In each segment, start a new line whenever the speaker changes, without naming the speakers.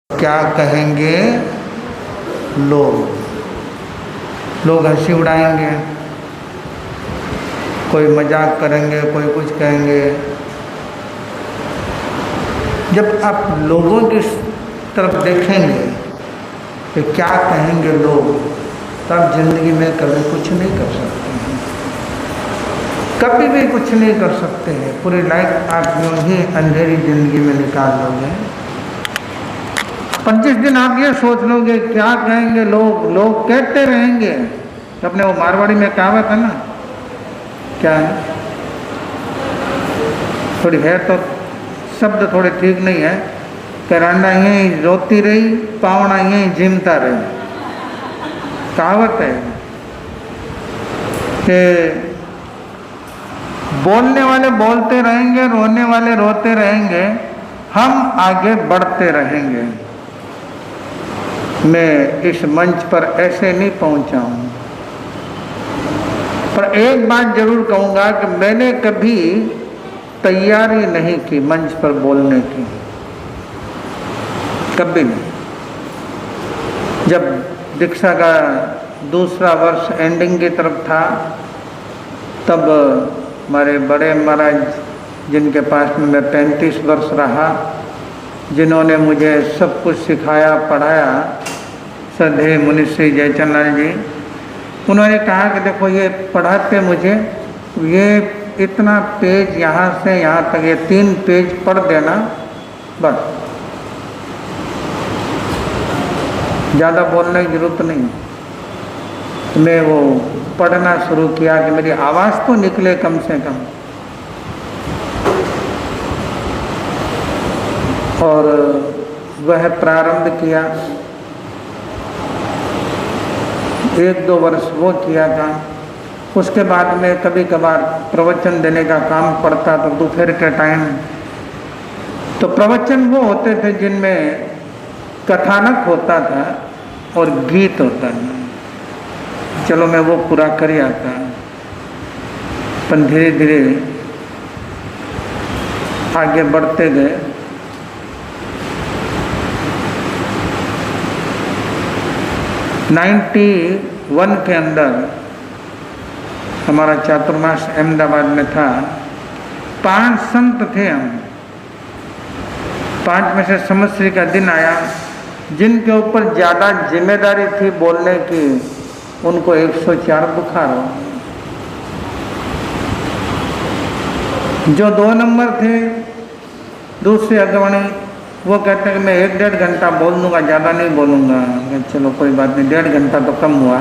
क्या कहेंगे लोग? लोग हंसी उड़ाएंगे, कोई मजाक करेंगे, कोई कुछ कहेंगे। जब आप लोगों की तरफ देखेंगे कि क्या कहेंगे लोग, तब जिंदगी में कभी कुछ नहीं कर सकते हैं, कभी भी कुछ नहीं कर सकते हैं। पूरी लाइफ आप यूँ ही अंधेरी जिंदगी में निकाल लोगे। 25 दिन आप ये सोच लोगे क्या कहेंगे लोग, लोग कहते रहेंगे। अपने वो मारवाड़ी में कहावत है ना, क्या है, थोड़ी है तो शब्द थोड़े ठीक नहीं है, करांडा यहीं रोती रही, पावना यहीं झिमता रही, कहावत है कि बोलने वाले बोलते रहेंगे, रोने वाले रोते रहेंगे, हम आगे बढ़ते रहेंगे। मैं इस मंच पर ऐसे नहीं पहुंचा हूं, पर एक बात जरूर कहूंगा कि मैंने कभी तैयारी नहीं की मंच पर बोलने की, कभी नहीं। जब दीक्षा का दूसरा वर्ष एंडिंग की तरफ था, तब हमारे बड़े महाराज जिनके पास में मैं 35 वर्ष रहा, जिन्होंने मुझे सब कुछ सिखाया पढ़ाया, श्रद्धेय मुनिश्री जयचंद लाल जी, उन्होंने कहा कि देखो ये पढ़ाते मुझे, ये इतना पेज यहाँ से यहाँ तक, ये 3 पेज पढ़ देना बस, ज़्यादा बोलने की जरूरत नहीं। तो मैं वो पढ़ना शुरू किया कि मेरी आवाज़ तो निकले कम से कम, और वह प्रारंभ किया। 1-2 वर्ष वो किया था। उसके बाद में कभी कभार प्रवचन देने का काम पड़ता, तो दोपहर के टाइम तो प्रवचन वो होते थे जिनमें कथानक होता था और गीत होता था। चलो मैं वो पूरा कर आता, पर धीरे धीरे आगे बढ़ते गए। '91 के अंदर हमारा चातुर्मास अहमदाबाद में था। 5 संत थे हम, 5 में से समश्री का दिन आया, जिनके ऊपर ज़्यादा जिम्मेदारी थी बोलने की, उनको 104 बुखार हो। जो 2 नंबर थे दूसरे अग्रणी, वो कहते हैं कि मैं 1-1.5 घंटा बोल दूंगा, ज़्यादा नहीं बोलूँगा। चलो कोई बात नहीं, 1.5 घंटा तो कम हुआ।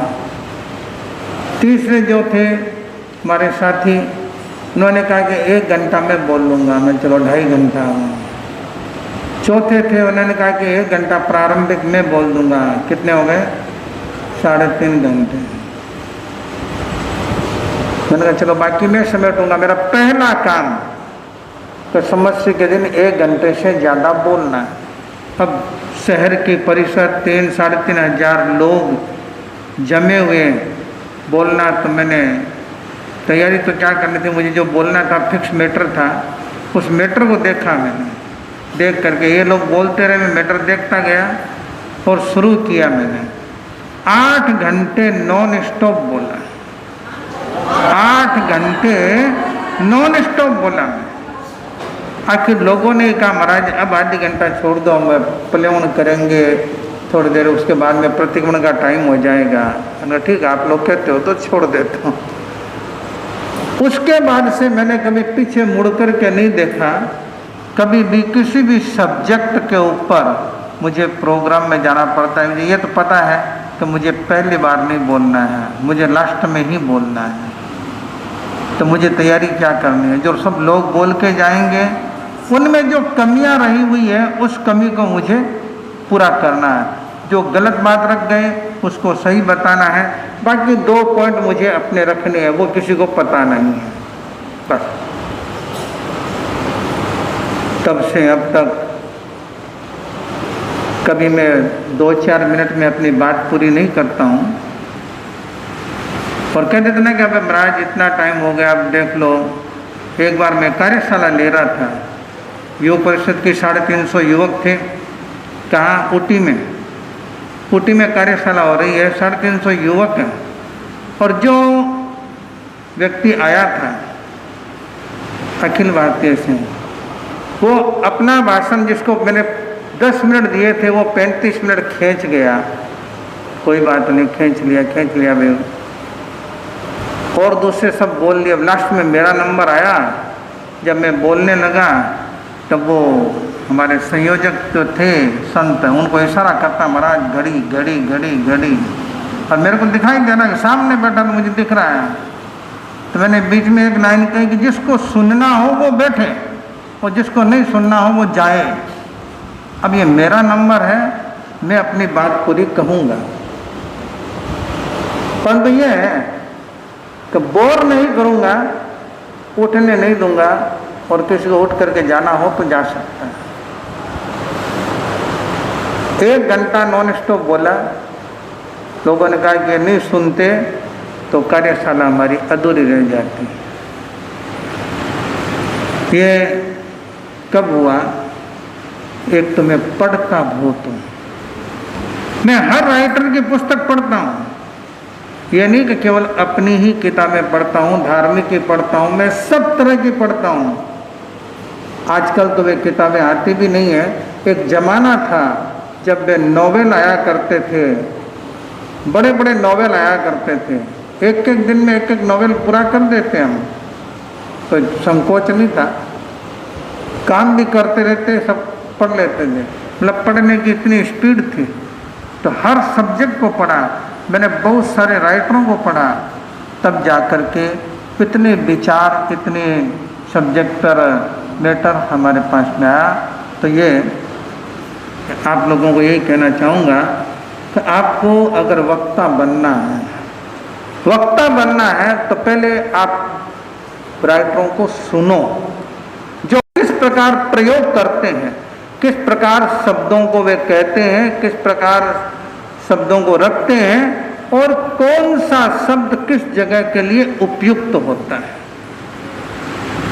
तीसरे जो थे हमारे साथी, उन्होंने कहा कि 1 घंटा मैं बोल लूँगा। मैं चलो 2.5 घंटा। चौथे थे, उन्होंने कहा कि 1 घंटा प्रारंभिक मैं बोल दूँगा। कितने हो गए? 3.5 घंटे। मैंने कहा चलो बाकी मैं समेटूँगा। मेरा पहला काम तो समस्या के दिन 1 घंटे से ज़्यादा बोलना है। अब शहर की परिसर 3-3.5 हज़ार लोग जमे हुए बोलना, तो मैंने तैयारी तो क्या करनी थी, मुझे जो बोलना था फिक्स मैटर था, उस मैटर को देखा मैंने। देख करके ये लोग बोलते रहे, मैं मैटर देखता गया और शुरू किया मैंने। 8 घंटे नॉन स्टॉप बोला, 8 घंटे नॉन स्टॉप बोला मैं। आखिर लोगों ने कहा महाराज अब आधी घंटा छोड़ दो, हम प्लेवन करेंगे थोड़ी देर, उसके बाद में प्रतिक्रमण का टाइम हो जाएगा। अगर ठीक आप लोग कहते हो तो छोड़ देता हूँ। उसके बाद से मैंने कभी पीछे मुड़ कर के नहीं देखा। कभी भी किसी भी सब्जेक्ट के ऊपर मुझे प्रोग्राम में जाना पड़ता है, मुझे ये तो पता है कि मुझे पहली बार नहीं बोलना है, मुझे लास्ट में ही बोलना है। तो मुझे तैयारी क्या करनी है? जो सब लोग बोल के जाएंगे उनमें जो कमियां रही हुई है उस कमी को मुझे पूरा करना है। जो गलत बात रख गए उसको सही बताना है। बाकी 2 पॉइंट मुझे अपने रखने हैं, वो किसी को पता नहीं है बस। तब से अब तक कभी मैं 2-4 मिनट में अपनी बात पूरी नहीं करता हूँ। और कहते थे ना कि अब महाराज इतना टाइम हो गया, अब देख लो। एक बार मैं कार्यशाला ले रहा था, युवा परिषद के 350 युवक थे, कहाँ? ऊटी में। ऊटी में कार्यशाला हो रही है, 350 युवक हैं। और जो व्यक्ति आया था अखिल भारतीय से, वो अपना भाषण जिसको मैंने 10 मिनट दिए थे वो 35 मिनट खींच गया। कोई बात नहीं, खींच लिया भाई। और दूसरे सब बोल लिए। लास्ट में मेरा नंबर आया। जब मैं बोलने लगा तब वो हमारे संयोजक जो थे संत, उनको इशारा करता, महाराज घड़ी घड़ी घड़ी घड़ी। और मेरे को दिखाई दे रहा है, सामने बैठा तो मुझे दिख रहा है। तो मैंने बीच में एक लाइन कही कि जिसको सुनना हो वो बैठे और जिसको नहीं सुनना हो वो जाए। अब ये मेरा नंबर है, मैं अपनी बात पूरी कहूँगा, परंतु ये है कि बोर नहीं करूँगा, उठने नहीं दूंगा। और किसी को उठ करके जाना हो तो जा सकता है। 1 घंटा नॉन स्टॉप बोला। लोगों ने कहा कि नहीं सुनते तो कार्यशाला हमारी अधूरी रह जाती। ये कब हुआ? एक तो मैं पढ़ता बहुत हूँ, मैं हर राइटर की पुस्तक पढ़ता हूँ। ये नहीं कि केवल अपनी ही किताबें पढ़ता हूँ, धार्मिक की पढ़ता हूँ, मैं सब तरह की पढ़ता हूँ। आजकल तो वे किताबें आती भी नहीं है। एक जमाना था जब वे नॉवेल आया करते थे, बड़े बड़े नॉवेल आया करते थे। एक एक दिन में एक एक नॉवेल पूरा कर देते हम, कोई संकोच नहीं था। काम भी करते रहते, सब पढ़ लेते थे। मतलब पढ़ने की इतनी स्पीड थी। तो हर सब्जेक्ट को पढ़ा मैंने, बहुत सारे राइटरों को पढ़ा, तब जा कर के इतने विचार, इतने सब्जेक्ट पर मैटर हमारे पास में आया। तो ये आप लोगों को यही कहना चाहूँगा कि आपको अगर वक्ता बनना है तो पहले आप राइटरों को सुनो, जो किस प्रकार प्रयोग करते हैं, किस प्रकार शब्दों को वे कहते हैं, किस प्रकार शब्दों को रखते हैं और कौन सा शब्द किस जगह के लिए उपयुक्त होता है।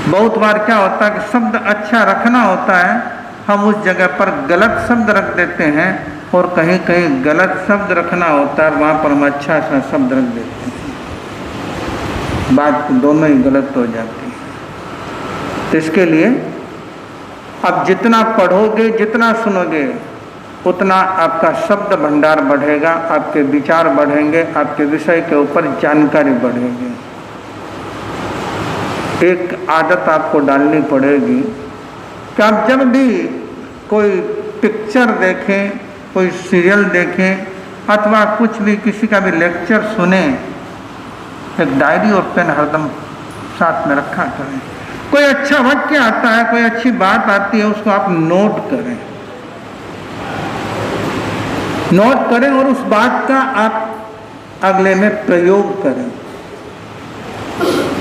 बहुत बार क्या होता है कि शब्द अच्छा रखना होता है, हम उस जगह पर गलत शब्द रख देते हैं, और कहीं कहीं गलत शब्द रखना होता है, वहाँ पर हम अच्छा सा शब्द रख देते हैं। बात दोनों ही गलत हो जाती है। तो इसके लिए अब जितना पढ़ोगे, जितना सुनोगे, उतना आपका शब्द भंडार बढ़ेगा, आपके विचार बढ़ेंगे, आपके विषय के ऊपर जानकारी बढ़ेगी। एक आदत आपको डालनी पड़ेगी कि आप जब भी कोई पिक्चर देखें, कोई सीरियल देखें, अथवा कुछ भी किसी का भी लेक्चर सुने, एक डायरी और पेन हरदम साथ में रखा करें। कोई अच्छा वाक्य आता है, कोई अच्छी बात आती है, उसको आप नोट करें और उस बात का आप अगले में प्रयोग करें,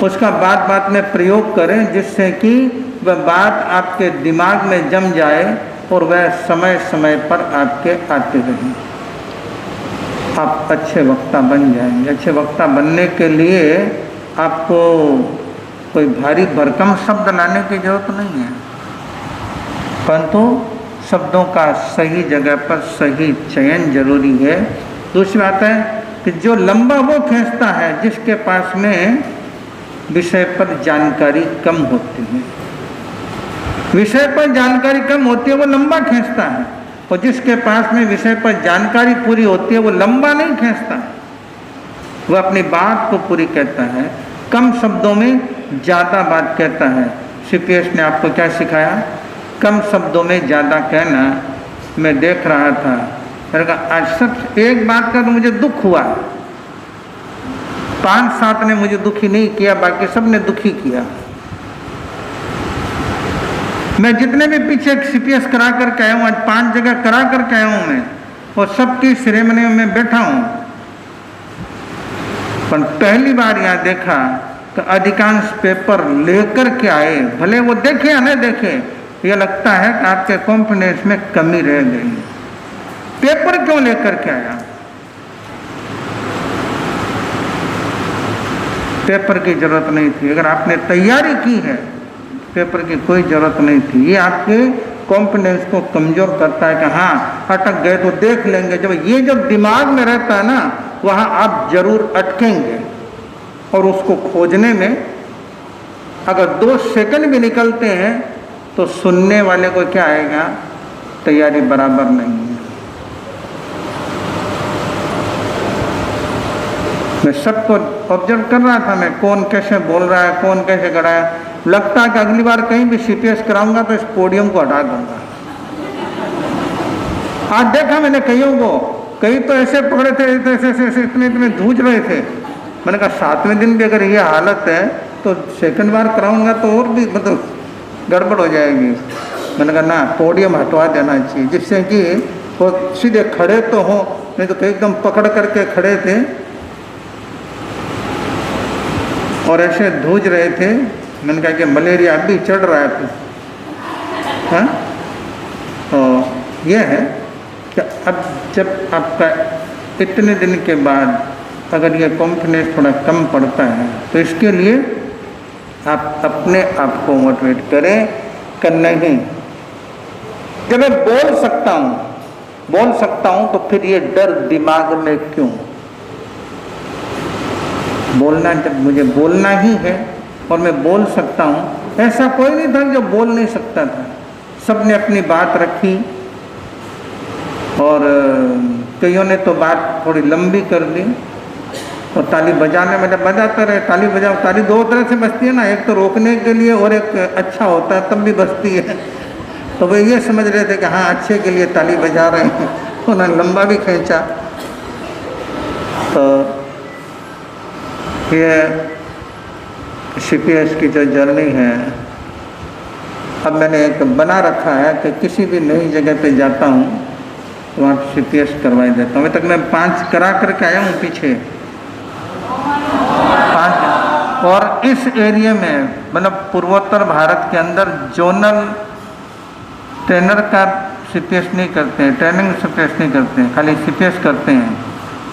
उसका बात बात में प्रयोग करें, जिससे कि वह बात आपके दिमाग में जम जाए और वह समय समय पर आपके आते रहें। आप अच्छे वक्ता बन जाएंगे। अच्छे वक्ता बनने के लिए आपको कोई भारी भरकम शब्द लाने की जरूरत नहीं है, परंतु शब्दों का सही जगह पर सही चयन जरूरी है। दूसरी बात है कि जो लंबा वो खींचता है जिसके पास में विषय पर जानकारी कम होती है। विषय पर जानकारी कम होती है वो लंबा खींचता है, और जिसके पास में विषय पर जानकारी पूरी होती है वो लंबा नहीं खींचता, वो अपनी बात को पूरी कहता है, कम शब्दों में ज़्यादा बात कहता है। सीपीएस ने आपको क्या सिखाया? कम शब्दों में ज़्यादा कहना। मैं देख रहा था, मैंने कहा आज सब एक बात का तो मुझे दुख हुआ, 5-7 ने मुझे दुखी नहीं किया, बाकी सब ने दुखी किया। मैं जितने भी पीछे सीपीएस करा करके आया हूँ, आज 5 जगह करा करके आया हूँ मैं, और सबकी सेरेमनी में बैठा हूँ, पर पहली बार यहाँ देखा कि अधिकांश पेपर लेकर के आए, भले वो देखे या नहीं देखे, ये लगता है कि आपके कॉन्फिडेंस में कमी रह गई। पेपर क्यों लेकर के आया? पेपर की जरूरत नहीं थी। अगर आपने तैयारी की है, पेपर की कोई जरूरत नहीं थी। ये आपके कॉन्फिडेंस को कमज़ोर करता है कि हाँ अटक गए तो देख लेंगे। जब ये जब दिमाग में रहता है ना, वहाँ आप जरूर अटकेंगे। और उसको खोजने में अगर 2 सेकंड भी निकलते हैं तो सुनने वाले को क्या आएगा, तैयारी बराबर नहीं है। मैं सबको ऑब्जर्व कर रहा था, मैं कौन कैसे बोल रहा है, कौन कैसे खड़ा है। लगता है कि अगली बार कहीं भी सीपीएस कराऊंगा तो इस पोडियम को हटा दूंगा। आज देखा मैंने कईयों को, कई तो ऐसे पकड़े थे, ऐसे इतने धूज रहे थे। मैंने कहा 7वें दिन भी अगर ये हालत है तो सेकंड बार कराऊंगा तो और भी मतलब गड़बड़ हो जाएगी। मैंने कहा ना, पोडियम हटवा देना चाहिए, जिससे कि वो सीधे खड़े तो हो, नहीं तो एकदम पकड़ करके खड़े थे और ऐसे धूज रहे थे। मैंने कहा कि मलेरिया अभी चढ़ रहा है तो हाँ। तो यह है कि अब जब आपका इतने दिन के बाद अगर ये कॉन्फिडेंस थोड़ा कम पड़ता है तो इसके लिए आप अपने आप को मोटिवेट करें कि नहीं, जब मैं बोल सकता हूँ तो फिर ये डर दिमाग में क्यों। बोलना, जब मुझे बोलना ही है और मैं बोल सकता हूँ, ऐसा कोई नहीं था जो बोल नहीं सकता था। सब ने अपनी बात रखी और कईयों ने तो बात थोड़ी लंबी कर दी। और ताली बजाने में जब बजाते रहे, ताली बजाओ, ताली 2 तरह से बजती है ना, एक तो रोकने के लिए और एक अच्छा होता है तब भी बजती है। तो वे ये समझ रहे थे कि हाँ अच्छे के लिए ताली बजा रहे हैं, उन्होंने लंबा भी खींचा। तो ये सीपीएस की जो जर्नी है, अब मैंने एक बना रखा है कि किसी भी नई जगह पे जाता हूँ तो वहाँ सीपीएस करवाई देता हूँ। अभी तक मैं 5 करा करके आया हूँ पीछे 5। और इस एरिया में मतलब पूर्वोत्तर भारत के अंदर जोनल ट्रेनर का सीपीएस नहीं करते हैं, ट्रेनिंग सीपीएस नहीं करते हैं, खाली सीपीएस करते हैं।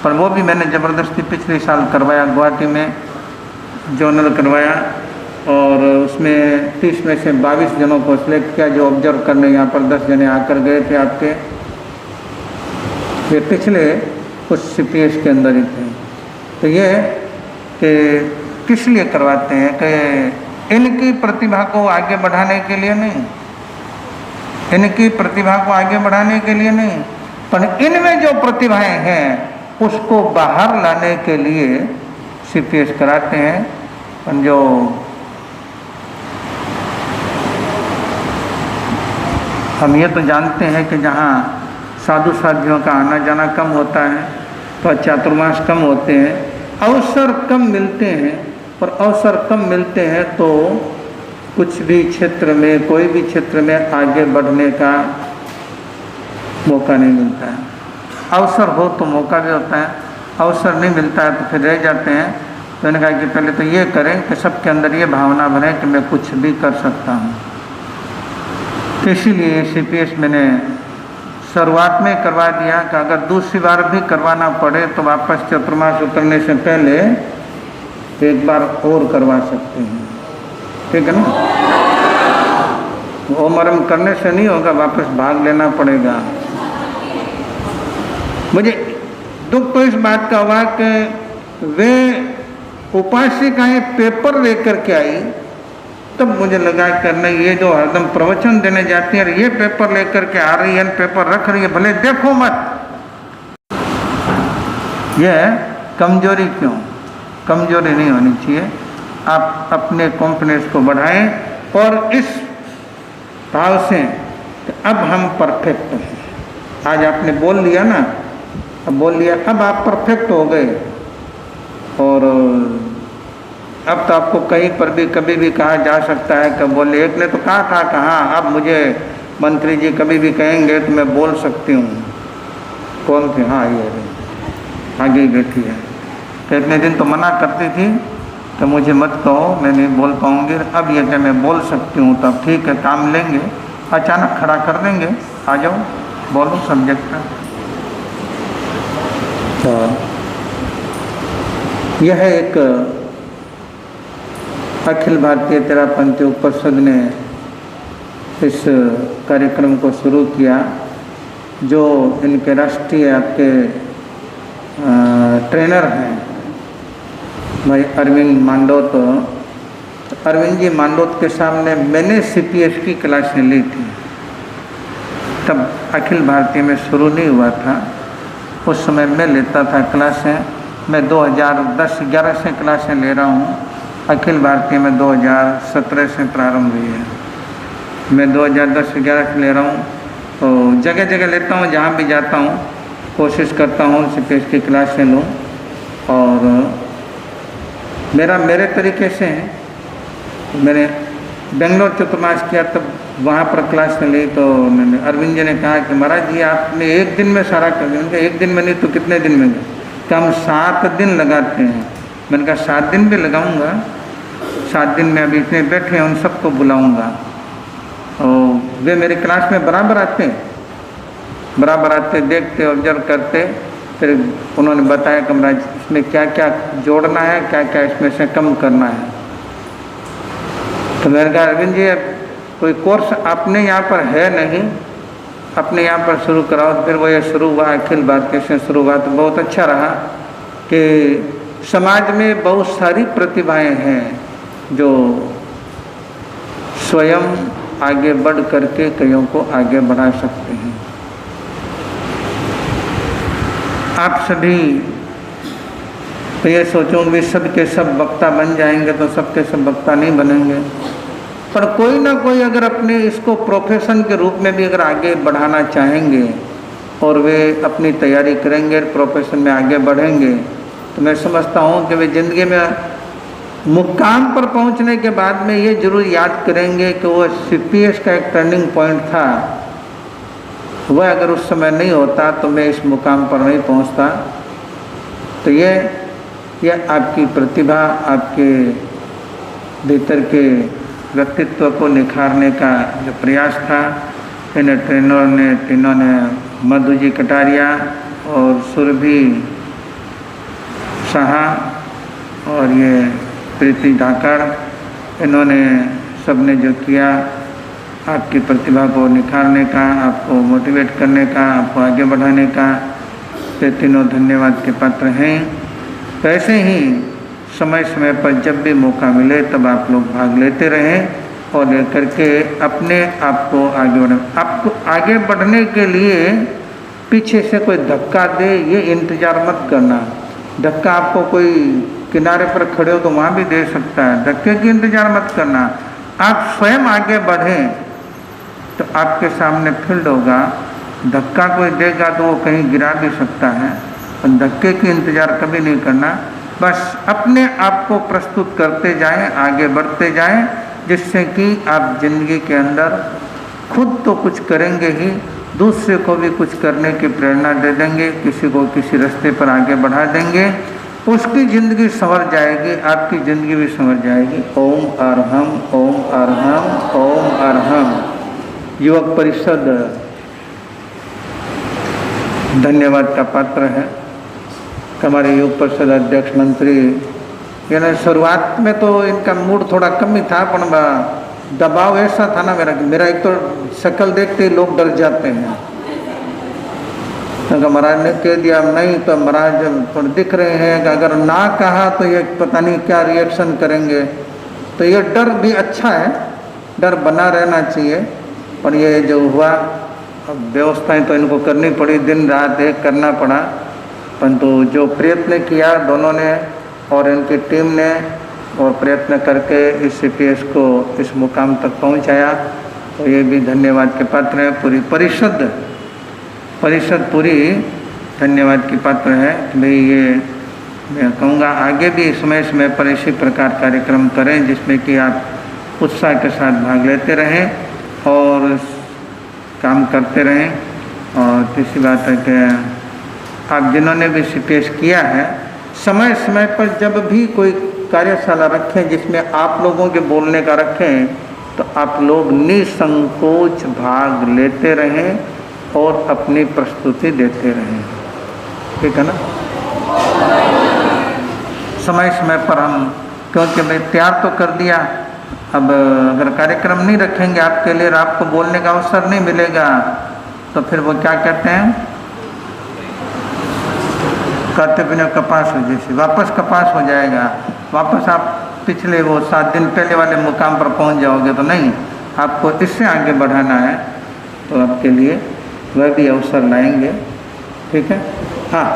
पर वो भी मैंने ज़बरदस्ती पिछले साल करवाया, गुवाहाटी में जोनल करवाया और उसमें 30 में से 22 जनों को सिलेक्ट किया जो ऑब्जर्व करने यहाँ पर 10 जने आकर गए थे आपके। ये पिछले कुछ सीपीएस के अंदर ही थे। तो ये कि किस लिए करवाते हैं कि इनकी प्रतिभा को आगे बढ़ाने के लिए नहीं, इनकी प्रतिभा को आगे बढ़ाने के लिए नहीं, पर इनमें जो प्रतिभाएं हैं उसको बाहर लाने के लिए सीपीएस कराते हैं। जो हम ये तो जानते हैं कि जहाँ साधु साधियों का आना जाना कम होता है तो चातुर्मास कम होते हैं, अवसर कम मिलते हैं। और अवसर कम मिलते हैं तो कुछ भी क्षेत्र में, कोई भी क्षेत्र में आगे बढ़ने का मौका नहीं मिलता है। अवसर हो तो मौका भी होता है, अवसर नहीं मिलता है तो फिर रह जाते हैं। तो मैंने कहा कि पहले तो ये करें कि सबके अंदर ये भावना बने कि मैं कुछ भी कर सकता हूँ। तो इसीलिए सीपीएस मैंने शुरुआत में करवा दिया कि अगर दूसरी बार भी करवाना पड़े तो वापस चतुर्मास उतरने से पहले एक बार और करवा सकते हैं, ठीक है ना। वो मरम करने से नहीं होगा, वापस भाग लेना पड़ेगा। मुझे दुख तो इस बात का हुआ कि वे उपासिकाएं पेपर लेकर के आई, तब मुझे लगा कि नहीं, ये जो हरदम प्रवचन देने जाती है ये पेपर लेकर के आ रही है, पेपर रख रही है, भले देखो मत। यह कमजोरी क्यों? कमजोरी नहीं होनी चाहिए। आप अपने कॉन्फिडेंस को बढ़ाएं और इस भाव से कि अब हम परफेक्ट हैं। आज आपने बोल लिया ना, अब बोल लिया, अब आप परफेक्ट हो गए। और अब तो आपको कहीं पर भी कभी भी कहा जा सकता है कि बोले। एक ने तो कहा था कि हाँ अब मुझे मंत्री जी कभी भी कहेंगे तो मैं बोल सकती हूँ। कौन थे? हाँ ये आगे ही बैठी है। तो इतने दिन तो मना करती थी कि मुझे मत कहो, मैं नहीं बोल पाऊँगी। अब ये कि मैं बोल सकती हूँ, तो अब ठीक है, काम लेंगे, अचानक खड़ा कर देंगे, आ जाओ बोलो सब्जेक्ट का। तो यह एक अखिल भारतीय तेरापंथी परिषद ने इस कार्यक्रम को शुरू किया। जो इनके राष्ट्रीय आपके ट्रेनर हैं भाई अरविंद मांडोत, अरविंद जी मांडोत के सामने मैंने CPS की क्लासें ली थी। तब अखिल भारतीय में शुरू नहीं हुआ था, उस समय मैं लेता था क्लासें। मैं 2010-11 से क्लासें ले रहा हूँ, अखिल भारतीय में 2017 से प्रारंभ हुई है। मैं 2010-11 से ले रहा हूँ, तो जगह जगह लेता हूँ, जहाँ भी जाता हूँ कोशिश करता हूँ CPS की क्लासें लूँ। और मेरे तरीके से मैंने बेंगलोर चतुर्मास किया, तब वहाँ पर क्लास में ली। तो अरविंद जी ने कहा कि महाराज जी आपने एक दिन में सारा कर दिया। उनका एक दिन में नहीं तो कितने दिन में? कि हम 7 दिन लगाते हैं। मैंने कहा 7 दिन भी लगाऊंगा, 7 दिन में अभी इतने बैठे हैं उन सबको बुलाऊंगा। और वे मेरी क्लास में बराबर आते देखते ऑब्जर्व करते। फिर उन्होंने बताया कि महाराज इसमें क्या क्या जोड़ना है, क्या क्या इसमें से कम करना है। तो मैंने कहा अरविंद जी कोई कोर्स अपने यहाँ पर है नहीं, अपने यहाँ पर शुरू कराओ। फिर वो ये शुरू हुआ, अखिल भारतीय से शुरू हुआ। तो बहुत अच्छा रहा कि समाज में बहुत सारी प्रतिभाएं हैं जो स्वयं आगे बढ़ करके कईयों को आगे बढ़ा सकते हैं। आप सभी तो ये सोचोगे सब के सब वक्ता बन जाएंगे, तो सब के सब वक्ता नहीं बनेंगे। पर कोई ना कोई अगर अपने इसको प्रोफेशन के रूप में भी अगर आगे बढ़ाना चाहेंगे और वे अपनी तैयारी करेंगे, प्रोफेशन में आगे बढ़ेंगे, तो मैं समझता हूँ कि वे ज़िंदगी में मुकाम पर पहुँचने के बाद में ये जरूर याद करेंगे कि वो CPS का एक टर्निंग पॉइंट था। वह अगर उस समय नहीं होता तो मैं इस मुकाम पर नहीं पहुँचता। तो ये आपकी प्रतिभा, आपके भीतर के व्यक्तित्व को निखारने का जो प्रयास था, इन तीनों ने मधु जी कटारिया और सुरभि शाह और ये प्रीति धाकर, इन्होंने सबने जो किया आपकी प्रतिभा को निखारने का, आपको मोटिवेट करने का, आपको आगे बढ़ाने का, ये तीनों धन्यवाद के पात्र हैं। तो ऐसे ही समय समय पर जब भी मौका मिले तब आप लोग भाग लेते रहें और लेकर के अपने आप को आगे बढ़ें। आपको आगे बढ़ने के लिए पीछे से कोई धक्का दे ये इंतज़ार मत करना। धक्का आपको कोई किनारे पर खड़े हो तो वहाँ भी दे सकता है, धक्के की इंतज़ार मत करना। आप स्वयं आगे बढ़ें तो आपके सामने फील्ड होगा। धक्का कोई देगा तो वो कहीं गिरा भी सकता है, पर धक्के की इंतज़ार कभी नहीं करना। बस अपने आप को प्रस्तुत करते जाएं, आगे बढ़ते जाएं, जिससे कि आप जिंदगी के अंदर खुद तो कुछ करेंगे ही, दूसरे को भी कुछ करने की प्रेरणा दे देंगे, किसी को किसी रास्ते पर आगे बढ़ा देंगे, उसकी ज़िंदगी संवर जाएगी, आपकी ज़िंदगी भी संवर जाएगी। ओम अरहम, ओम अरहम, ओम अरहम। युवक परिषद धन्यवाद का पात्र है। हमारे युवक परिषद अध्यक्ष मंत्री यानी शुरुआत में तो इनका मूड थोड़ा कम ही था, पर दबाव ऐसा था ना मेरा एक तो शक्ल देखते ही लोग डर जाते हैं। तो महाराज ने कह दिया नहीं, तो महाराज थोड़े दिख रहे हैं कि अगर ना कहा तो ये पता नहीं क्या रिएक्शन करेंगे। तो ये डर भी अच्छा है, डर बना रहना चाहिए। पर ये जो हुआ, अब व्यवस्थाएं तो इनको करनी पड़ी, दिन रात एक करना पड़ा, परंतु जो प्रयत्न किया दोनों ने और इनकी टीम ने, और प्रयत्न करके इस CPS को इस मुकाम तक पहुंचाया, तो ये भी धन्यवाद के पात्र है। पूरी परिषद पूरी धन्यवाद की पात्र है कि भाई ये मैं कहूँगा आगे भी समय समय पर इसी प्रकार कार्यक्रम करें जिसमें कि आप उत्साह के साथ भाग लेते रहें और काम करते रहें। और तीसरी बात है कि आप जिन्होंने भी CPS किया है, समय समय पर जब भी कोई कार्यशाला रखें जिसमें आप लोगों के बोलने का रखें, तो आप लोग निसंकोच भाग लेते रहें और अपनी प्रस्तुति देते रहें। ठीक है ना? समय समय पर हम, क्योंकि मैं तैयार तो कर दिया, अब अगर कार्यक्रम नहीं रखेंगे आपके लिए और आपको बोलने का अवसर नहीं मिलेगा तो फिर वो क्या कहते हैं, कहते बिना कपास हो जैसे, वापस कपास हो जाएगा, वापस आप पिछले वो 7 दिन पहले वाले मुकाम पर पहुंच जाओगे। तो नहीं, आपको इससे आगे बढ़ाना है तो आपके लिए वह भी अवसर लाएंगे। ठीक है। हाँ।